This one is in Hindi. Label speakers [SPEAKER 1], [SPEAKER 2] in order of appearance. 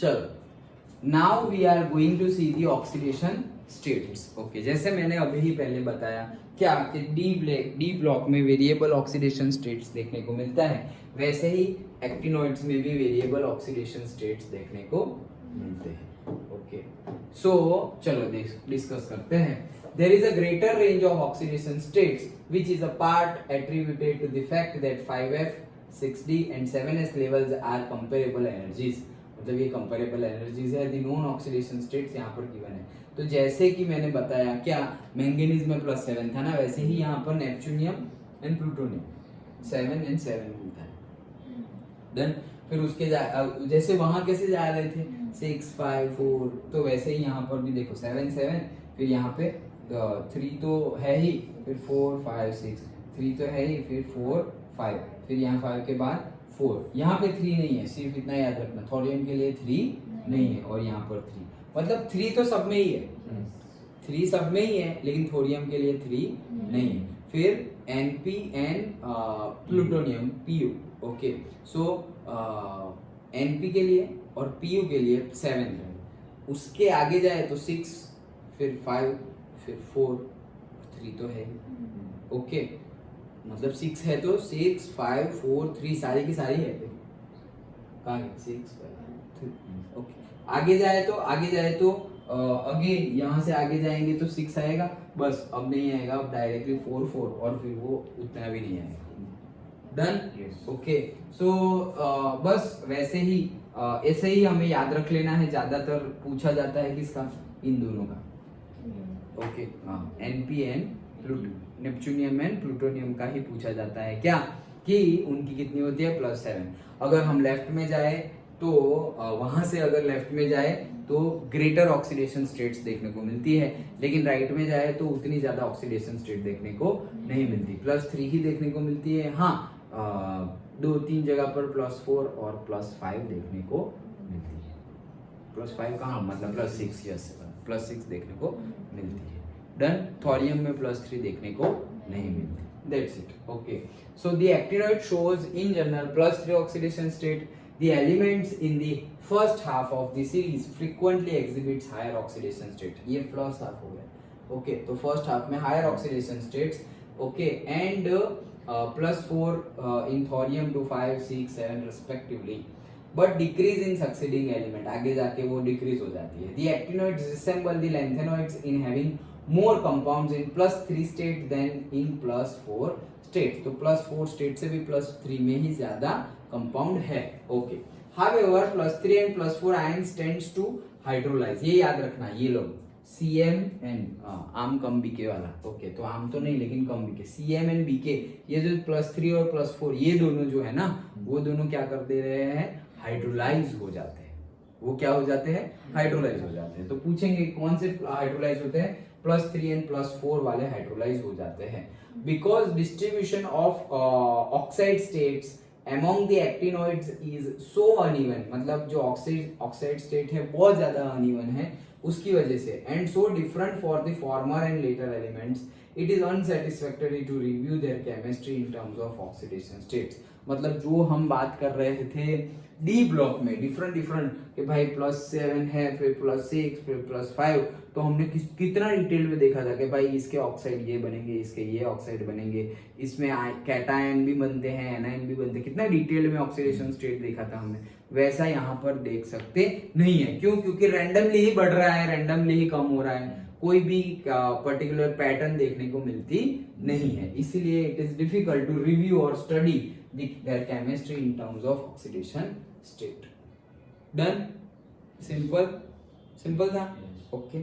[SPEAKER 1] चलो now we are going to see the oxidation states. Okay, जैसे मैंने अभी ही पहले बताया क्या कि डी ब्लॉक में वेरिएबल ऑक्सीडेशन स्टेट्स देखने को मिलता है, वैसे ही एक्टिनोइड्स में भी वेरिएबल ऑक्सीडेशन स्टेट्स देखने को मिलते हैं। ओके, सो चलो डिस्कस करते हैं। There is a greater range of oxidation states, which is a part attributed to the fact that 5F, 6D and 7S levels are comparable energies। मतलब ये comparable energies है। The known oxidation states यहाँ पर given है। तो जैसे कि मैंने बताया क्या मैंगनीज में +7 था ना, वैसे ही यहाँ पर नेपच्यूनियम एंड प्लूटोनियम 7 and 7 मिलता है। देन फिर उसके जैसे वहां कैसे जा रहे थे 6 5 4, तो वैसे ही यहाँ पर भी देखो 7 7, फिर यहाँ पे 3 तो है ही, फिर 4 5 6, 3 तो है ही, फिर 4 5, फिर यहाँ 5 के बाद 4, यहाँ पे 3 नहीं है, सिर्फ इतना याद रखना थोरियम के लिए 3 नहीं है, और यहाँ पर 3, मतलब 3 तो सब में ही है, 3 सब में ही है, लेकिन थोरियम के लिए 3 नहीं है। फिर Np and plutonium Pu। Okay, so Np के लिए और Pu के लिए 7 है, उसके आगे जाए तो 6, फिर 5, फिर 4, 3 तो है। ओके, मतलब 6 है तो 6 5 4 3 सारी की सारी है। कहाँ है 6 5 3। ओके, आगे जाए तो अगेन यहाँ से आगे जाएंगे तो 6 आएगा, बस अब नहीं आएगा, अब डायरेक्टली 4 4, और फिर वो उतना भी नहीं आएगा। डन। ओके, सो बस वैसे ही ऐसे ही हमें याद रख लेना है, ज्यादातर पूछा जाता है किसका, इन दोनों का। Okay, Np and neptunium and plutonium का ही पूछा जाता है क्या, कि उनकी कितनी होती है +7। अगर हम लेफ्ट में जाए तो वहां से अगर लेफ्ट में जाए तो ग्रेटर ऑक्सीडेशन स्टेट्स देखने को मिलती है, लेकिन राइट में जाए तो उतनी ज्यादा ऑक्सीडेशन स्टेट देखने को नहीं मिलती, +3 ही देखने को मिलती है। हाँ, 2-3 जगह पर +4 और +5 देखने को मिलती है। +5 कहाँ, मतलब +6, यस +6 देखने को मिलती है। डन। थोरियम में +3 देखने को नहीं मिलती। That's it. Okay. So the actinoid shows in general +3 oxidation state. The elements in the first half of the series frequently exhibits higher oxidation state. ये first half हो गया. Okay. तो first half में higher oxidation states. Okay. And +4 in thorium to 5, 6, 7 respectively. But decrease in succeeding element. आगे जाके वो decrease हो जाती है. The actinoids resemble the lanthanoids in having more compounds in +3 state than in +4 state। तो +4 state से भी +3 में ही ज्यादा कंपाउंड है। Okay, however +3 and +4 ions tends to hydrolyze। ये याद रखना, ये लोग CmN आम कम बीके वाला। ओके, तो आम तो नहीं लेकिन कम बीके, CmN बीके, ये जो +3 और +4 ये दोनों जो है ना, वो दोनों क्या कर दे रहे हैं, हाइड्रोलाइज हो जाते हैं। वो क्या हो जाते हैं, हाइड्रोलाइज हो जाते हैं। तो पूछेंगे कौन से हाइड्रोलाइज होते हैं, +3 एंड +4 वाले हाइड्रोलाइज हो जाते हैं। Because distribution of oxide states among the actinoids is so uneven, मतलब जो ऑक्साइड स्टेट है बहुत ज्यादा अनइवन है उसकी वजह से, and so different for the former and later elements, it is unsatisfactory to review their chemistry in terms of oxidation states। मतलब जो हम बात कर रहे थे डी ब्लॉक में डिफरेंट कि भाई +7 है, फिर +6, फिर +5, तो हमने कितना डिटेल में देखा था कि भाई इसके ऑक्साइड ये बनेंगे, इसके ये ऑक्साइड बनेंगे, इसमें कैटायन भी बनते हैं, एनायन भी बनते हैं, कितना डिटेल में ऑक्सीडेशन स्टेट देखा था हमने। वैसा यहाँ पर देख सकते नहीं है। क्यों? क्योंकि रैंडमली ही बढ़ रहा है, रैंडमली ही कम हो रहा है, कोई भी पर्टिकुलर पैटर्न देखने को मिलती नहीं है, इसीलिए it is difficult to review और study their chemistry in terms of oxidation state. Done? Simple था? Okay.